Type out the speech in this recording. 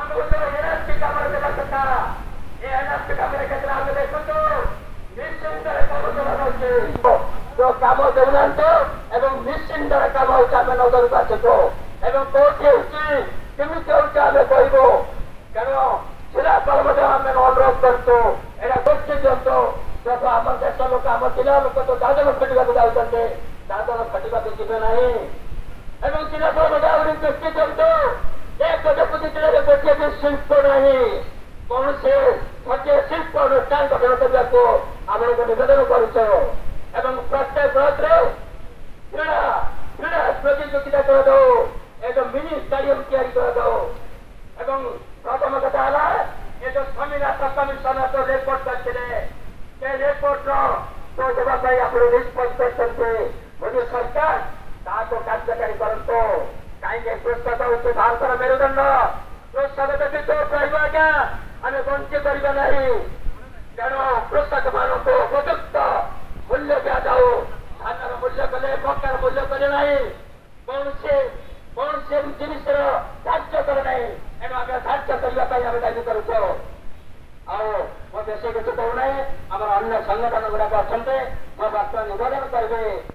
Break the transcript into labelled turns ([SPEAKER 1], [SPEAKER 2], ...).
[SPEAKER 1] ଆମକୁ ତ ଏନଏସପି କାମରେ ଦେବା କଥା। ଏ ଏନଏସପି କାମରେ କେତେ ଆମେ ଦେଖନ୍ତୁ ନିଶ୍ଚିନ୍ତରେ କାମ କରାଯାଉଛି। ଯୋଉ କାମ ଦେଉନାହାନ୍ତି ଏବଂ ନିଶ୍ଚିନ୍ତରେ କାମ ହେଉଛି ଆମେ ନଜରକୁ ଆସୁଛୁ ଏବଂ କୋଉଠି ହେଉଛି କେମିତି ହେଉଛି ଆମେ କହିବୁ। ତେଣୁ ଜିଲ୍ଲାପାଳ ମଧ୍ୟ ଆମେ ଅନୁରୋଧ କରୁଛୁ ଏଇଟା ଦୃଷ୍ଟି ଦିଅନ୍ତୁ। ଦେଖ ଆମ ଦେଶ ଲୋକ ଆମ ଜିଲ୍ଲା ଲୋକ ତ ଦାଦନ ଖଟିବାକୁ ଯାଉଛନ୍ତି, ଦାଦନ ଖଟିବାକୁ ଯିବେ ନାହିଁ ଏବଂ ଜିଲ୍ଲାପାଳ ମଧ୍ୟ ଆହୁରି ଦୃଷ୍ଟି ଦିଅନ୍ତୁ। ଗଜପତି ଜିଲ୍ଲାରେ ଗୋଟିଏ ବି ଶିଳ୍ପ ନାହିଁ, କୌଣସି ଗୋଟିଏ ଶିଳ୍ପ ଅନୁଷ୍ଠାନ ଗଠନ କରିବାକୁ ଆମକୁ ନିବେଦନ କରୁଛୁ ଏବଂ ପ୍ରତ୍ୟେକ ବ୍ଲକରେ କ୍ରୀଡ଼ା ପ୍ରତିଯୋଗିତା କରାଯାଉ, ଏ ଯୋଉ ମିନି ଷ୍ଟାଡିୟମ ତିଆରି କରାଯାଉ ଏବଂ ପ୍ରଥମ କଥା ହେଲା ଏ ଯୋଉ ସ୍ୱାମୀନାଥ କମିଶନ ଯୋଉ ରିପୋର୍ଟ କରିଥିଲେ ସେ ରିପୋର୍ଟର ଦେବା ପାଇଁ ଆପଣ ନିଷ୍ପତ୍ତି କରିଛନ୍ତି। ମୋଦି ସରକାର ତାହାକୁ କାର୍ଯ୍ୟକାରୀ କରନ୍ତୁ। କାହିଁକି କୃଷକ ହେଉଛି ଭାରତର ମେରୁଦଣ୍ଡ। କୃଷକ ବ୍ୟତୀତ ରହିବ ଆଜ୍ଞା ଆମେ ବଞ୍ଚି ପାରିବା ନାହିଁ। ତେଣୁ କୃଷକ ମାନଙ୍କୁ ଉପଯୁକ୍ତ ମୂଲ୍ୟ ଦିଆଯାଉ। ଧାନର ମୂଲ୍ୟ କଲେ, ମକାର ମୂଲ୍ୟ କଲେ ନାହିଁ, କୌଣସି ଜିନିଷର ଧାର୍ଯ୍ୟ କରେ ନାହିଁ। ଏଣୁ ଆମେ ଧାର୍ଯ୍ୟ କରିବା ପାଇଁ ଆମେ ଦାବି କରୁଛୁ। ଆଉ ମୁଁ ବେଶୀ କିଛି କହୁନାହିଁ, ଆମର ଅନ୍ୟ ସଂଗଠନ ଗୁଡାକ ଅଛନ୍ତି, ମୋ ବାର୍ତ୍ତା ନିବେଦନ କରିବେ।